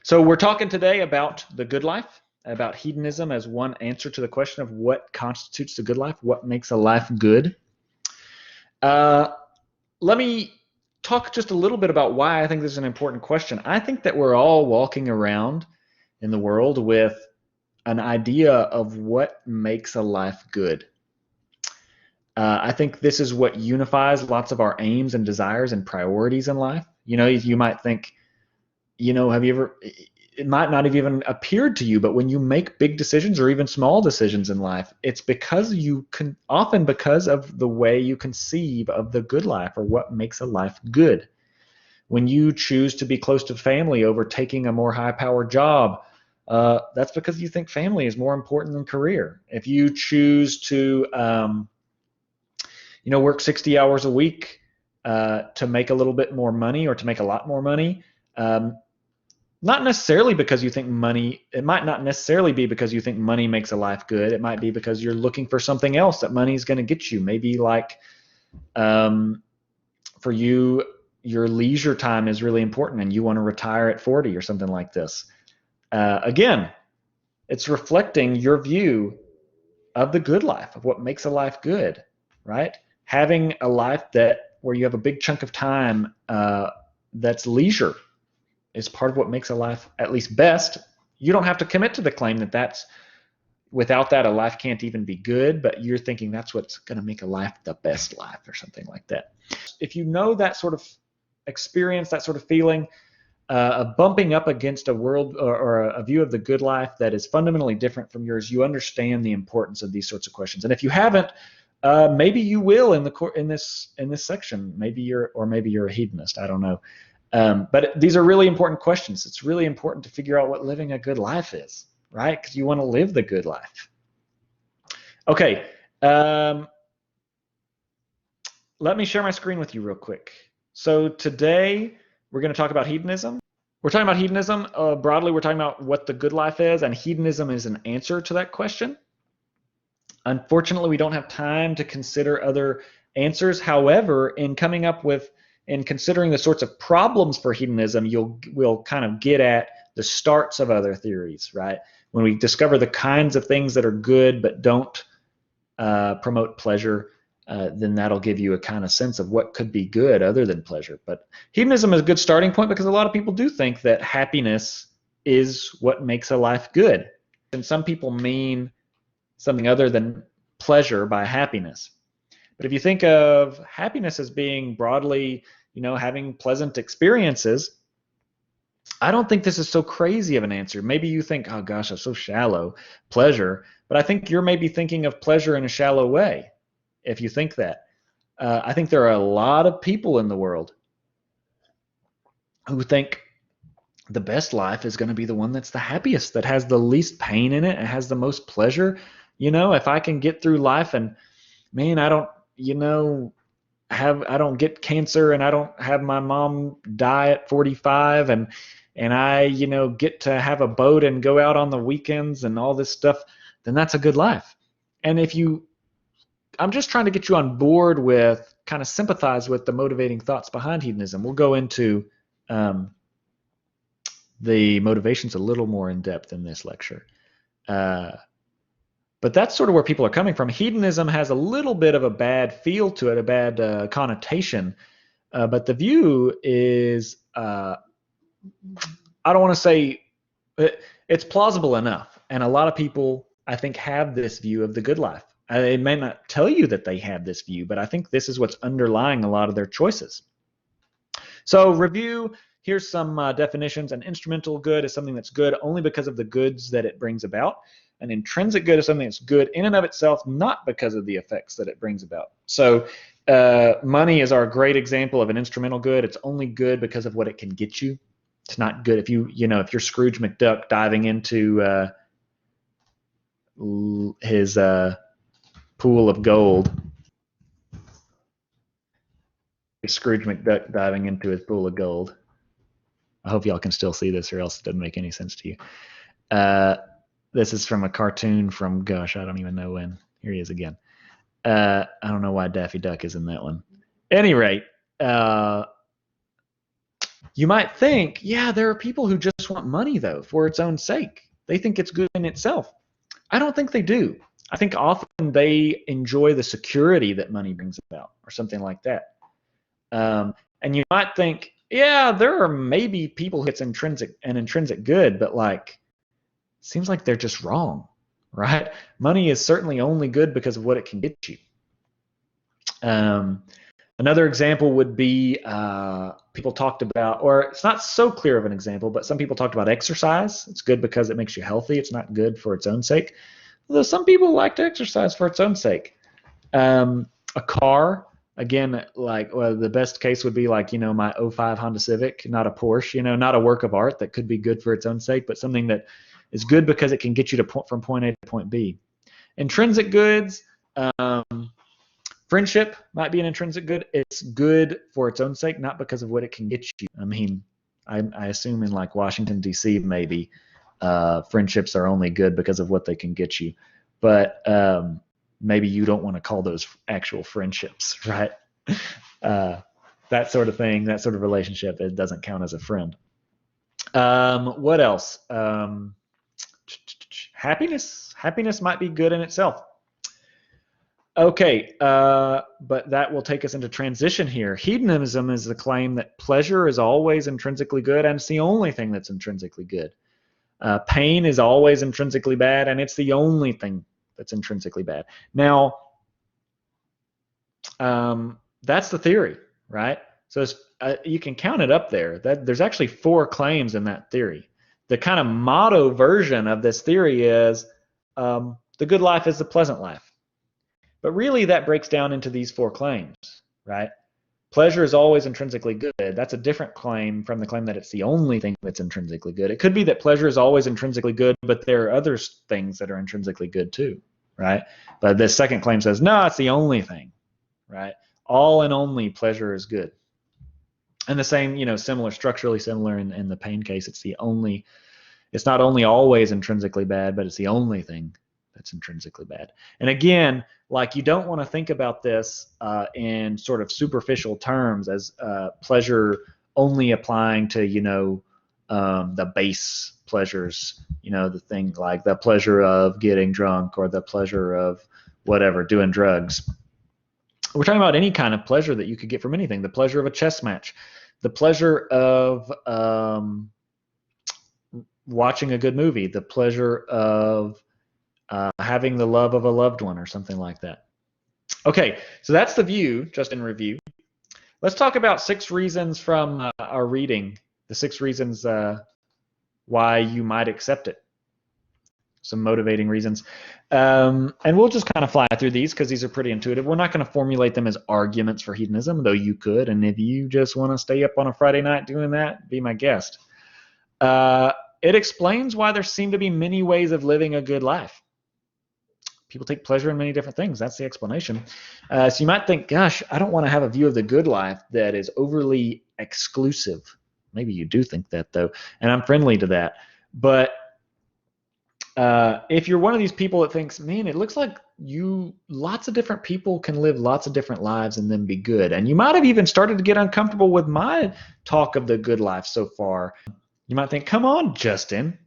So we're talking today about the good life, about hedonism as one answer to the question of what constitutes the good life, what makes a life good. Let me talk just a little bit about why I think this is an important question. I think that we're all walking around in the world with an idea of what makes a life good. I think this is what unifies lots of our aims and desires and priorities in life. You might think, have you ever, it might not have even appeared to you, but when you make big decisions or even small decisions in life, it's because often because of the way you conceive of the good life or what makes a life good. When you choose to be close to family over taking a more high-powered job, that's because you think family is more important than career. If you choose to, work 60 hours a week to make a little bit more money or to make a lot more money, not necessarily because you think money, it might not necessarily be because you think money makes a life good. It might be because you're looking for something else that money is going to get you. Maybe like for you, your leisure time is really important and you want to retire at 40 or something like this. Again, it's reflecting your view of the good life, of what makes a life good, right? Having a life where you have a big chunk of time that's leisure is part of what makes a life at least best. You don't have to commit to the claim that without that a life can't even be good, but you're thinking that's what's going to make a life the best life or something like that. If you know that sort of experience, that sort of feeling of bumping up against a world or a view of the good life that is fundamentally different from yours, you understand the importance of these sorts of questions. And if you haven't, maybe you will in this section. Maybe you're a hedonist. I don't know. But these are really important questions. It's really important to figure out what living a good life is, right? Because you want to live the good life. Okay. Let me share my screen with you real quick. So today we're going to talk about hedonism. We're talking about hedonism. Broadly, we're talking about what the good life is, and hedonism is an answer to that question. Unfortunately, we don't have time to consider other answers. However, in considering the sorts of problems for hedonism, we'll kind of get at the starts of other theories, right? When we discover the kinds of things that are good but don't promote pleasure, then that'll give you a kind of sense of what could be good other than pleasure. But hedonism is a good starting point because a lot of people do think that happiness is what makes a life good. And some people mean something other than pleasure by happiness. But if you think of happiness as being broadly, having pleasant experiences, I don't think this is so crazy of an answer. Maybe you think, oh gosh, that's so shallow, pleasure. But I think you're maybe thinking of pleasure in a shallow way, if you think that. I think there are a lot of people in the world who think the best life is going to be the one that's the happiest, that has the least pain in it, and has the most pleasure. If I can get through life and, man, I don't get cancer and I don't have my mom die at 45 and I, get to have a boat and go out on the weekends and all this stuff, then that's a good life. And I'm just trying to get you on board with, kind of sympathize with the motivating thoughts behind hedonism. We'll go into the motivations a little more in depth in this lecture. But that's sort of where people are coming from. Hedonism has a little bit of a bad feel to it, a bad connotation. But the view is, I don't want to say, it's plausible enough. And a lot of people, I think, have this view of the good life. They may not tell you that they have this view, but I think this is what's underlying a lot of their choices. So review, here's some definitions. An instrumental good is something that's good only because of the goods that it brings about. An intrinsic good is something that's good in and of itself, not because of the effects that it brings about. So money is our great example of an instrumental good. It's only good because of what it can get you. It's not good if you're Scrooge McDuck diving into his pool of gold. Scrooge McDuck diving into his pool of gold. I hope y'all can still see this, or else it doesn't make any sense to you. This is from a cartoon from, gosh, I don't even know when. Here he is again. I don't know why Daffy Duck is in that one. At any rate, You might think, yeah, there are people who just want money, though, for its own sake. They think it's good in itself. I don't think they do. I think often they enjoy the security that money brings about, or something like that. And you might think, yeah, there are maybe people who it's intrinsic good, but like, seems like they're just wrong, right? Money is certainly only good because of what it can get you. Another example would be people talked about, or it's not so clear of an example, but some people talked about exercise. It's good because it makes you healthy. It's not good for its own sake. Although some people like to exercise for its own sake. A car, again, like, well, the best case would be like, my 05 Honda Civic, not a Porsche, not a work of art that could be good for its own sake, but something that is good because it can get you from point A to point B. Intrinsic goods, friendship might be an intrinsic good. It's good for its own sake, not because of what it can get you. I mean, I assume in like Washington, D.C., maybe friendships are only good because of what they can get you. But maybe you don't want to call those actual friendships, right? That sort of thing, that sort of relationship, it doesn't count as a friend. What else? Happiness might be good in itself. Okay, but that will take us into transition here. Hedonism is the claim that pleasure is always intrinsically good, and it's the only thing that's intrinsically good. Pain is always intrinsically bad, and it's the only thing that's intrinsically bad. Now, that's the theory, right? So you can count it up there. There's actually 4 claims in that theory. The kind of motto version of this theory is the good life is the pleasant life. But really, that breaks down into these 4 claims, right? Pleasure is always intrinsically good. That's a different claim from the claim that it's the only thing that's intrinsically good. It could be that pleasure is always intrinsically good, but there are other things that are intrinsically good too, right? But the second claim says, no, it's the only thing, right? All and only pleasure is good. And the same, structurally similar in the pain case. It's not only always intrinsically bad, but it's the only thing that's intrinsically bad. And again, like, you don't want to think about this in sort of superficial terms as pleasure only applying to, the base pleasures, the thing like the pleasure of getting drunk or the pleasure of whatever, doing drugs. We're talking about any kind of pleasure that you could get from anything. The pleasure of a chess match, the pleasure of watching a good movie, the pleasure of having the love of a loved one or something like that. Okay, so that's the view, just in review. Let's talk about 6 reasons from our reading, the 6 reasons why you might accept it. Some motivating reasons. And we'll just kind of fly through these because these are pretty intuitive. We're not going to formulate them as arguments for hedonism, though you could. And if you just want to stay up on a Friday night doing that, be my guest. It explains why there seem to be many ways of living a good life. People take pleasure in many different things. That's the explanation. So you might think, gosh, I don't want to have a view of the good life that is overly exclusive. Maybe you do think that, though, and I'm friendly to that. But if you're one of these people that thinks, man, it looks like lots of different people can live lots of different lives and then be good, and you might have even started to get uncomfortable with my talk of the good life so far, you might think, come on, Justin.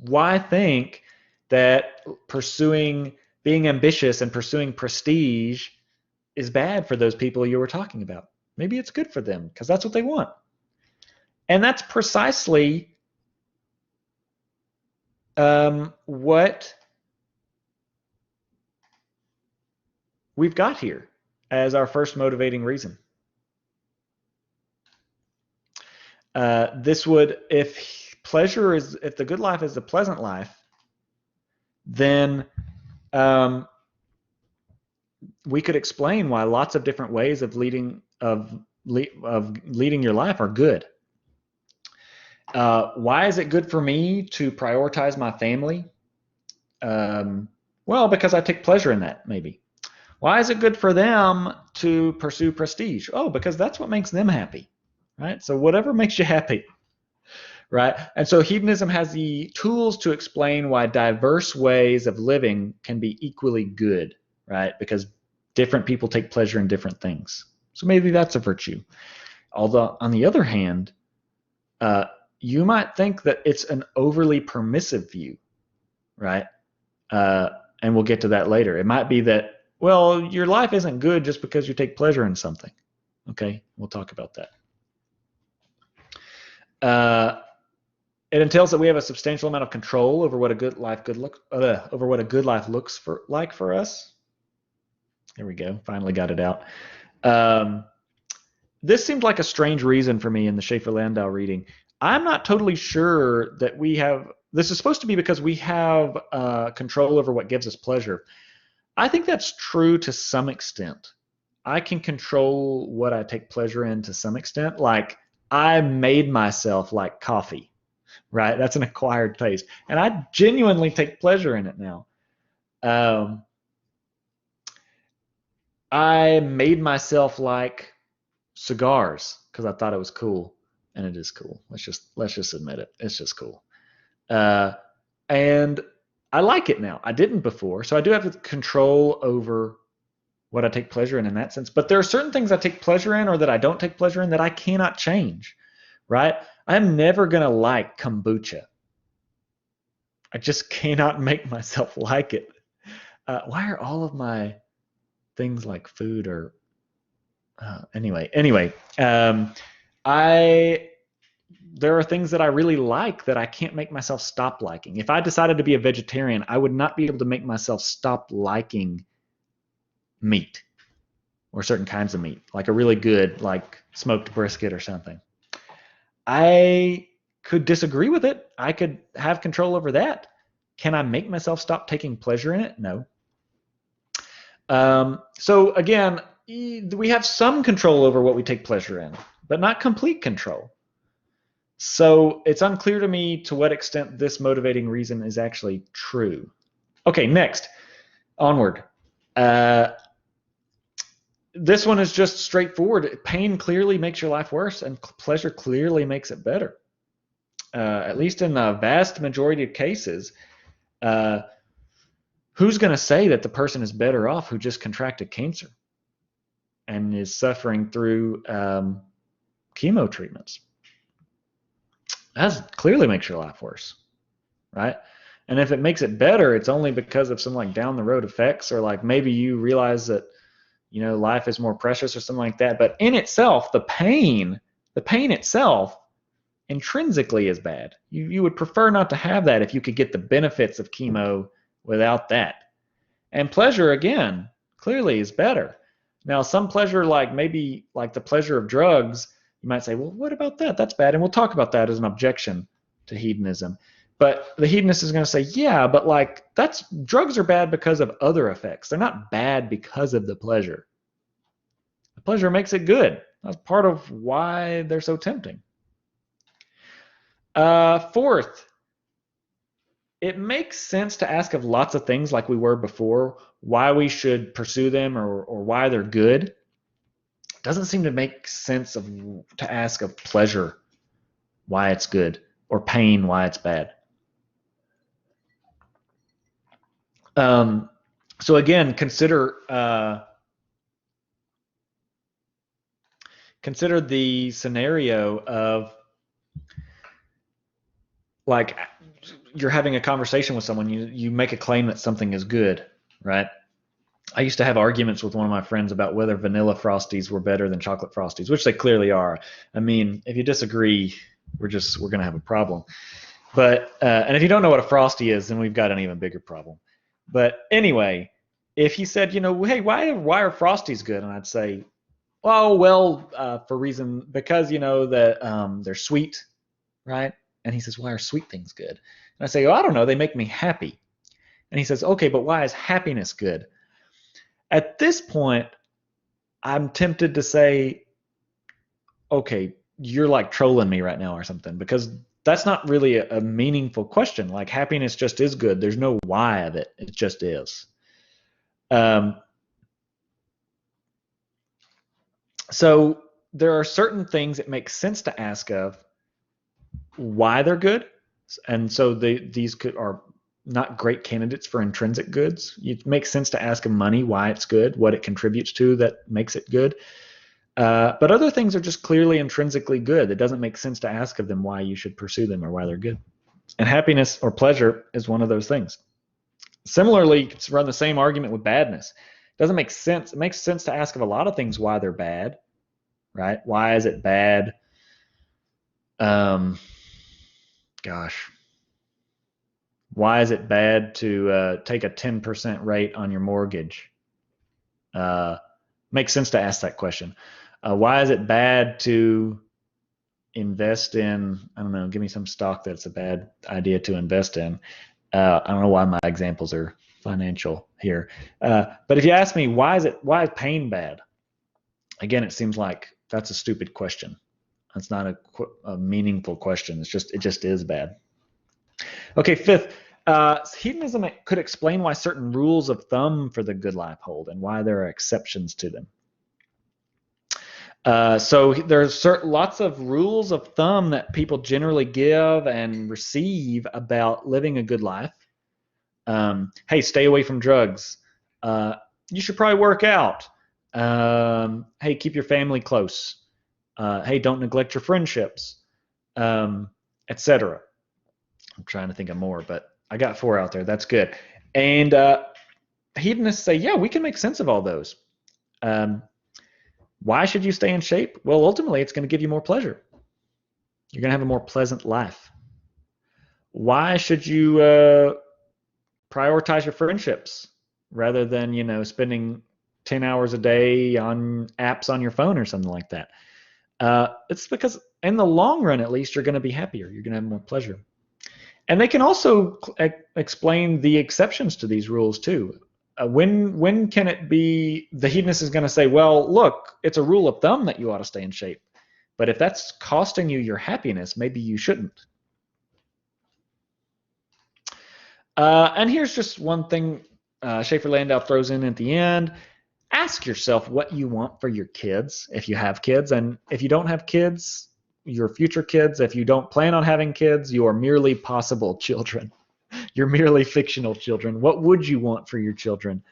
Why think that being ambitious and pursuing prestige is bad for those people you were talking about? Maybe it's good for them because that's what they want. And that's precisely what we've got here as our first motivating reason. This would, if the good life is the pleasant life, then we could explain why lots of different ways of leading your life are good. Why is it good for me to prioritize my family? Well, because I take pleasure in that, maybe. Why is it good for them to pursue prestige? Oh, because that's what makes them happy, right? So whatever makes you happy. Right? And so hedonism has the tools to explain why diverse ways of living can be equally good, right? Because different people take pleasure in different things. So maybe that's a virtue. Although, on the other hand, you might think that it's an overly permissive view, right? And we'll get to that later. It might be that, well, your life isn't good just because you take pleasure in something. Okay, we'll talk about that. It entails that we have a substantial amount of control over what a good life looks like for us. There we go. Finally got it out. This seemed like a strange reason for me in the Schaefer-Landau reading. I'm not totally sure that we have. This is supposed to be because we have control over what gives us pleasure. I think that's true to some extent. I can control what I take pleasure in to some extent. Like, I made myself like coffee, right? That's an acquired taste. And I genuinely take pleasure in it now. I made myself like cigars because I thought it was cool, and it is cool. Let's just admit it. It's just cool. And I like it now. I didn't before. So I do have control over what I take pleasure in that sense. But there are certain things I take pleasure in or that I don't take pleasure in that I cannot change, right? I'm never going to like kombucha. I just cannot make myself like it. Why are all of my things like food or anyway, there are things that I really like that I can't make myself stop liking. If I decided to be a vegetarian, I would not be able to make myself stop liking meat or certain kinds of meat, like a really good, like smoked brisket or something. I could disagree with it. I could have control over that. Can I make myself stop taking pleasure in it? No. So again, we have some control over what we take pleasure in, but not complete control. So it's unclear to me to what extent this motivating reason is actually true. Okay, next, onward. This one is just straightforward. Pain clearly makes your life worse, and pleasure clearly makes it better. At least in the vast majority of cases, who's going to say that the person is better off who just contracted cancer and is suffering through chemo treatments? That clearly makes your life worse, right? And if it makes it better, it's only because of some like down the road effects, or like maybe you realize that, you know, life is more precious or something like that. But in itself, the pain itself intrinsically is bad. You would prefer not to have that if you could get the benefits of chemo without that. And pleasure, again, clearly is better. Now, some pleasure, like maybe like the pleasure of drugs, you might say, well, what about that? That's bad. And we'll talk about that as an objection to hedonism. But the hedonist is going to say, yeah, but like drugs are bad because of other effects. They're not bad because of the pleasure. The pleasure makes it good. That's part of why they're so tempting. Fourth, it makes sense to ask of lots of things like we were before, why we should pursue them or why they're good. It doesn't seem to make sense to ask of pleasure why it's good or pain why it's bad. So again, consider the scenario of like you're having a conversation with someone, you make a claim that something is good, right? I used to have arguments with one of my friends about whether vanilla Frosties were better than chocolate Frosties, which they clearly are. I mean, if you disagree, we're going to have a problem. But and if you don't know what a Frosty is, then we've got an even bigger problem. But anyway, if he said, you know, hey, why are Frosties good? And I'd say, oh, well, because, you know, that they're sweet, right? And he says, why are sweet things good? And I say, oh, I don't know, they make me happy. And he says, okay, but why is happiness good? At this point, I'm tempted to say, okay, you're like trolling me right now or something, because that's not really a meaningful question. Like, happiness just is good. There's no why of it. It just is. So there are certain things it makes sense to ask of why they're good. And so these are not great candidates for intrinsic goods. It makes sense to ask of money why it's good, what it contributes to that makes it good. But other things are just clearly intrinsically good. It doesn't make sense to ask of them why you should pursue them or why they're good. And happiness or pleasure is one of those things. Similarly, you can run the same argument with badness. It doesn't make sense. It makes sense to ask of a lot of things why they're bad, right? Why is it bad? Why is it bad to take a 10% rate on your mortgage? Makes sense to ask that question. Why is it bad to invest in, I don't know, give me some stock that's a bad idea to invest in. I don't know why my examples are financial here. But if you ask me, why is pain bad? Again, it seems like that's a stupid question. That's not a meaningful question. It just is bad. Okay, fifth, hedonism could explain why certain rules of thumb for the good life hold and why there are exceptions to them. So there's lots of rules of thumb that people generally give and receive about living a good life. Hey, stay away from drugs. You should probably work out. Hey, keep your family close. Hey, don't neglect your friendships, etc. I'm trying to think of more, but I got 4 out there. That's good. And hedonists say, yeah, we can make sense of all those. Why should you stay in shape? Well, ultimately, it's going to give you more pleasure. You're going to have a more pleasant life. Why should you prioritize your friendships rather than, spending 10 hours a day on apps on your phone or something like that? It's because in the long run, at least, you're going to be happier. You're going to have more pleasure. And they can also explain the exceptions to these rules too. When can it be the hedonist is going to say, well, look, it's a rule of thumb that you ought to stay in shape. But if that's costing you your happiness, maybe you shouldn't. And here's just one thing Schaefer-Landau throws in at the end. Ask yourself what you want for your kids if you have kids. And if you don't have kids, your future kids, if you don't plan on having kids, you are merely possible children. You're merely fictional children. What would you want for your children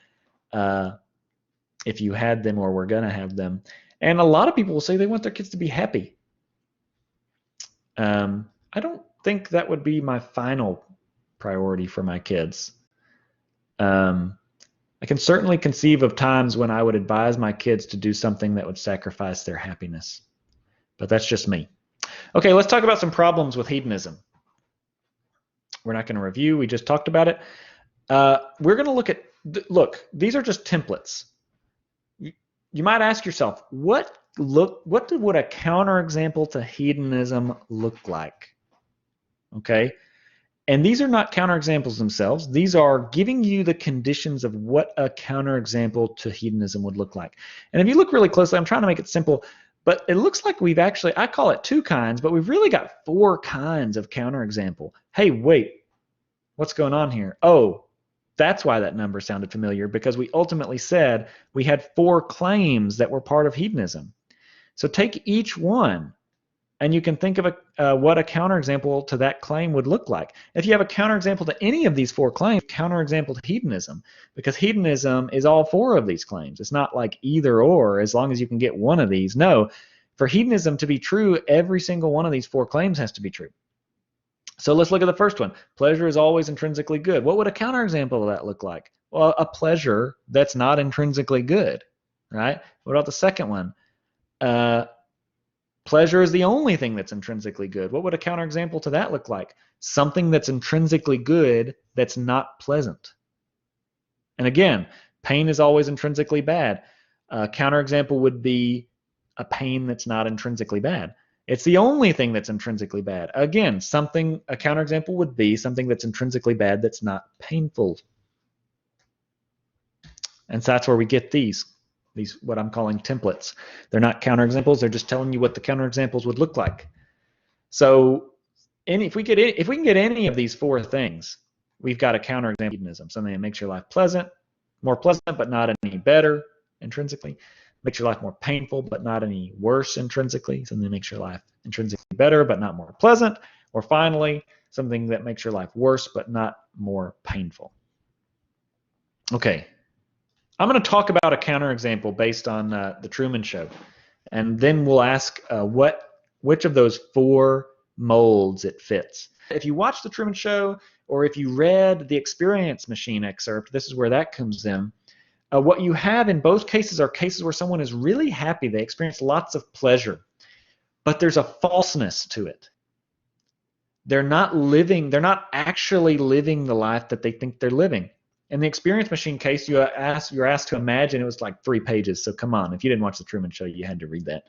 if you had them or were going to have them? And a lot of people will say they want their kids to be happy. I don't think that would be my final priority for my kids. I can certainly conceive of times when I would advise my kids to do something that would sacrifice their happiness. But that's just me. Okay, let's talk about some problems with hedonism. We're not going to review. We just talked about it. We're going to look at, these are just templates. You might ask yourself, what would a counterexample to hedonism look like? Okay. And these are not counterexamples themselves. These are giving you the conditions of what a counterexample to hedonism would look like. And if you look really closely, I'm trying to make it simple, but it looks like we've actually, I call it 2 kinds, but we've really got 4 kinds of counterexample. Hey, wait, what's going on here? Oh, that's why that number sounded familiar, because we ultimately said we had 4 claims that were part of hedonism. So take each one, and you can think of what a counterexample to that claim would look like. If you have a counterexample to any of these 4 claims, counterexample to hedonism, because hedonism is all 4 of these claims. It's not like either or, as long as you can get one of these. No, for hedonism to be true, every single one of these 4 claims has to be true. So let's look at the first one. Pleasure is always intrinsically good. What would a counterexample of that look like? Well, a pleasure that's not intrinsically good, right? What about the second one? Pleasure is the only thing that's intrinsically good. What would a counterexample to that look like? Something that's intrinsically good that's not pleasant. And again, pain is always intrinsically bad. A counterexample would be a pain that's not intrinsically bad. It's the only thing that's intrinsically bad. Again, a counterexample would be something that's intrinsically bad that's not painful. And so that's where we get these what I'm calling templates. They're not counterexamples. They're just telling you what the counterexamples would look like. So if we can get any of these 4 things, we've got a counterexample of hedonism, something that makes your life more pleasant, but not any better intrinsically. Makes your life more painful, but not any worse intrinsically. Something that makes your life intrinsically better, but not more pleasant. Or finally, something that makes your life worse, but not more painful. Okay. I'm going to talk about a counterexample based on the Truman Show. And then we'll ask which of those 4 molds it fits. If you watch The Truman Show, or if you read the Experience Machine excerpt, this is where that comes in. What you have in both cases are cases where someone is really happy. They experience lots of pleasure, but there's a falseness to it. They're not actually living the life that they think they're living. In the Experience Machine case, you're asked to imagine. It was like 3 pages, so come on. If you didn't watch The Truman Show, you had to read that.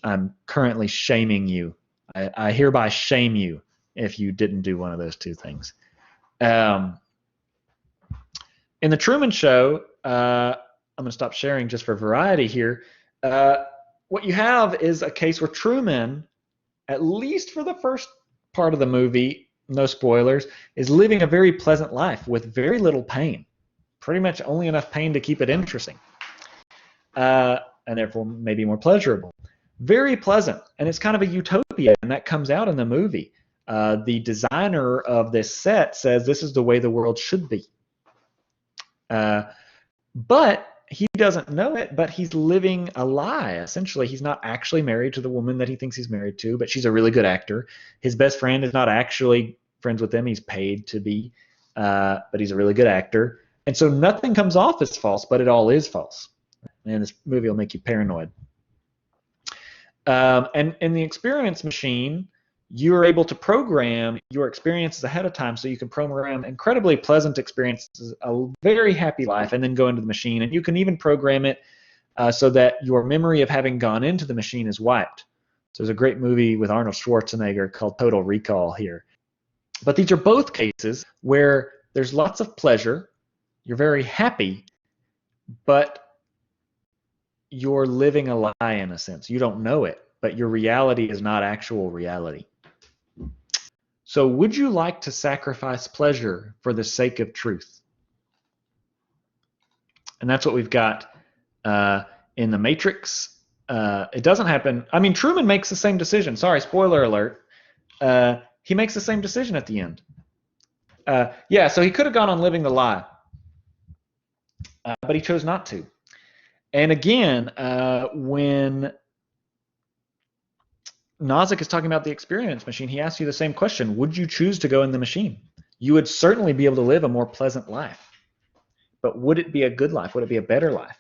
I'm currently shaming you. I hereby shame you if you didn't do one of those 2 things. In The Truman Show, I'm going to stop sharing just for variety here. What you have is a case where Truman, at least for the first part of the movie, no spoilers, is living a very pleasant life with very little pain. Pretty much only enough pain to keep it interesting. And therefore maybe more pleasurable. Very pleasant. And it's kind of a utopia, and that comes out in the movie. The designer of this set says this is the way the world should be. But he doesn't know it, but he's living a lie. Essentially, he's not actually married to the woman that he thinks he's married to, but she's a really good actor. His best friend is not actually friends with him. He's paid to be, but he's a really good actor. And so nothing comes off as false, but it all is false. And this movie will make you paranoid. And in the Experience Machine, you're able to program your experiences ahead of time, so you can program incredibly pleasant experiences, a very happy life, and then go into the machine. And you can even program it so that your memory of having gone into the machine is wiped. So there's a great movie with Arnold Schwarzenegger called Total Recall here. But these are both cases where there's lots of pleasure, you're very happy, but you're living a lie in a sense. You don't know it, but your reality is not actual reality. So would you like to sacrifice pleasure for the sake of truth? And that's what we've got in The Matrix. It doesn't happen. I mean, Truman makes the same decision. Sorry, spoiler alert. He makes the same decision at the end. Yeah, so he could have gone on living the lie, but he chose not to. And again, when Nozick is talking about the Experience Machine, he asks you the same question. Would you choose to go in the machine? You would certainly be able to live a more pleasant life. But would it be a good life? Would it be a better life?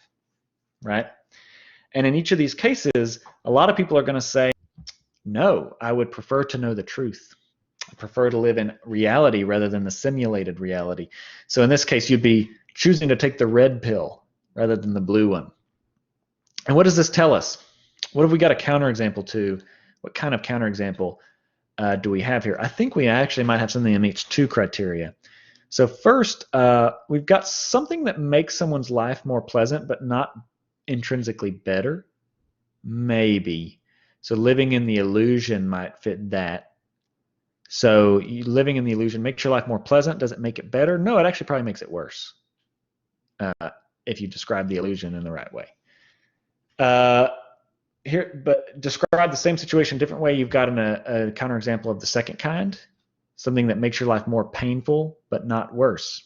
Right? And in each of these cases, a lot of people are going to say, no, I would prefer to know the truth. I prefer to live in reality rather than the simulated reality. So in this case, you'd be choosing to take the red pill rather than the blue one. And what does this tell us? What have we got a counterexample to? What kind of counterexample do we have here? I think we actually might have something that meets 2 criteria. So first, we've got something that makes someone's life more pleasant, but not intrinsically better. Maybe. So living in the illusion might fit that. So living in the illusion makes your life more pleasant. Does it make it better? No, it actually probably makes it worse if you describe the illusion in the right way. Here, but describe the same situation a different way. You've got a counterexample of the second kind, something that makes your life more painful but not worse.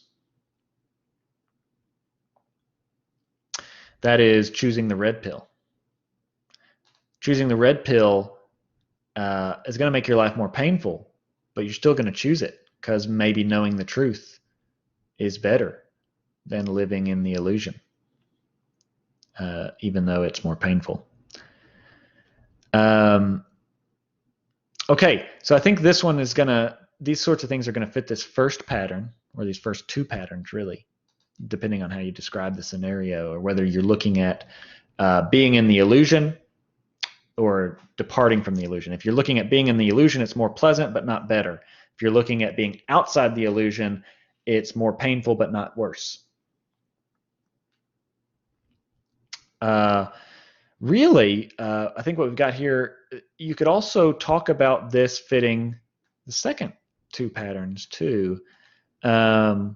That is choosing the red pill. Choosing the red pill is going to make your life more painful, but you're still going to choose it because maybe knowing the truth is better than living in the illusion, even though it's more painful. Okay, so I think this one is these sorts of things are gonna fit this first pattern, or these first 2 patterns really, depending on how you describe the scenario, or whether you're looking at being in the illusion or departing from the illusion. If you're looking at being in the illusion, it's more pleasant but not better. If you're looking at being outside the illusion, it's more painful but not worse. Really, I think what we've got here, you could also talk about this fitting the second 2 patterns too. When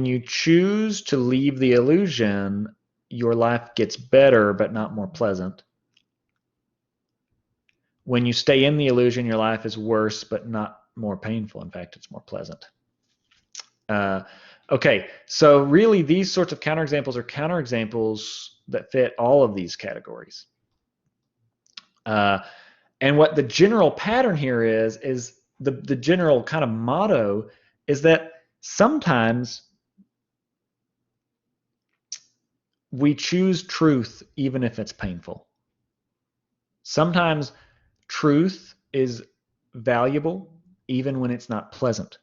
you choose to leave the illusion, your life gets better but not more pleasant. When you stay in the illusion, your life is worse but not more painful. In fact, it's more pleasant. Okay, so really these sorts of counterexamples are counterexamples that fit all of these categories. And what the general pattern here is the general kind of motto is that sometimes we choose truth even if it's painful. Sometimes truth is valuable even when it's not pleasant.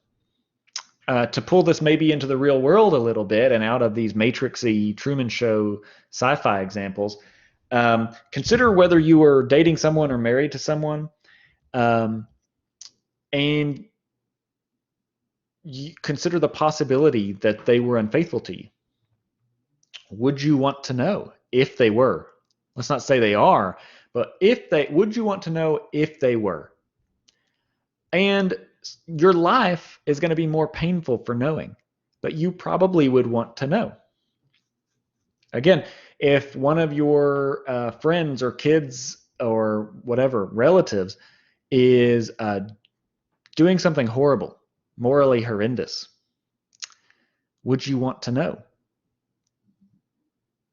To pull this maybe into the real world a little bit and out of these Matrix-y Truman Show sci-fi examples, consider whether you were dating someone or married to someone, and you consider the possibility that they were unfaithful to you. Would you want to know if they were? Let's not say they are, but would you want to know if they were? And your life is going to be more painful for knowing, but you probably would want to know. Again, if one of your friends or kids or whatever relatives is doing something horrible, morally horrendous, would you want to know?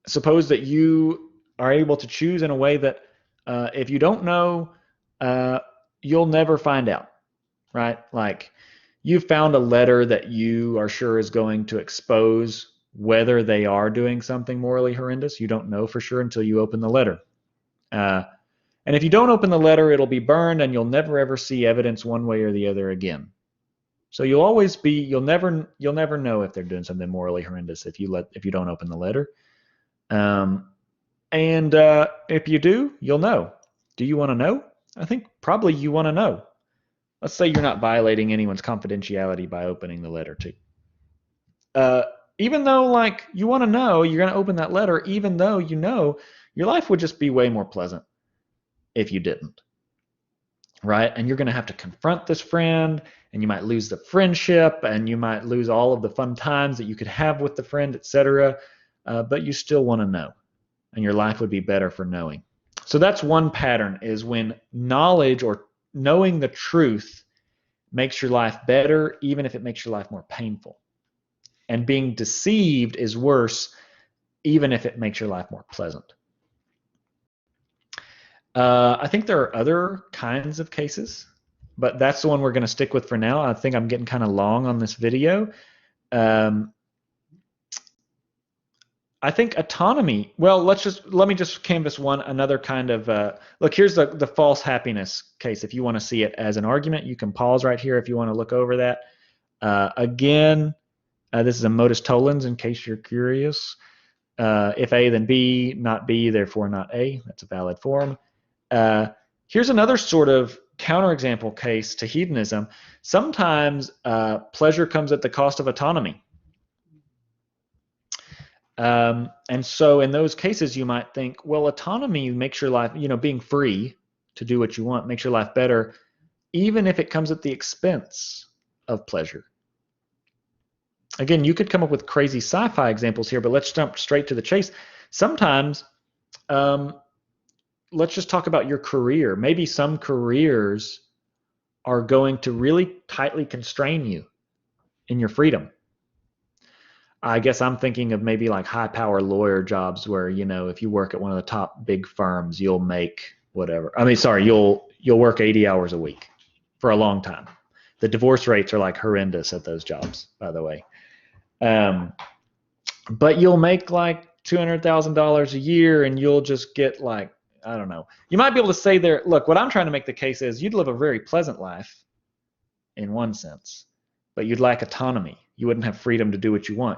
Suppose that you are able to choose in a way that if you don't know, you'll never find out, right? Like you found a letter that you are sure is going to expose whether they are doing something morally horrendous. You don't know for sure until you open the letter. And if you don't open the letter, it'll be burned and you'll never ever see evidence one way or the other again. So you'll never know if they're doing something morally horrendous if you don't open the letter. And if you do, you'll know. Do you want to know? I think probably you want to know. Let's say you're not violating anyone's confidentiality by opening the letter too. Even though like you want to know, you're going to open that letter, even though you know your life would just be way more pleasant if you didn't. Right? And you're going to have to confront this friend, and you might lose the friendship, and you might lose all of the fun times that you could have with the friend, etc. But you still want to know, and your life would be better for knowing. So that's one pattern, is when knowledge or knowing the truth makes your life better, even if it makes your life more painful. And being deceived is worse, even if it makes your life more pleasant. I think there are other kinds of cases, but that's the one we're going to stick with for now. I think I'm getting kind of long on this video. I think autonomy, well, let me just canvas another kind of, look, here's the false happiness case. If you want to see it as an argument, you can pause right here if you want to look over that. Again, this is a modus tollens in case you're curious. If A, then B, not B, therefore not A. That's a valid form. Here's another sort of counterexample case to hedonism. Sometimes pleasure comes at the cost of autonomy. And so in those cases, you might think, well, autonomy makes your life, being free to do what you want makes your life better, even if it comes at the expense of pleasure. Again, you could come up with crazy sci-fi examples here, but let's jump straight to the chase. Sometimes, let's just talk about your career. Maybe some careers are going to really tightly constrain you in your freedom. I guess I'm thinking of maybe like high-power lawyer jobs where, if you work at one of the top big firms, you'll make whatever. You'll work 80 hours a week for a long time. The divorce rates are like horrendous at those jobs, by the way. But you'll make like $200,000 a year, and you'll just get like, I don't know. You might be able to say there, look, what I'm trying to make the case is you'd live a very pleasant life in one sense, but you'd lack autonomy. You wouldn't have freedom to do what you want.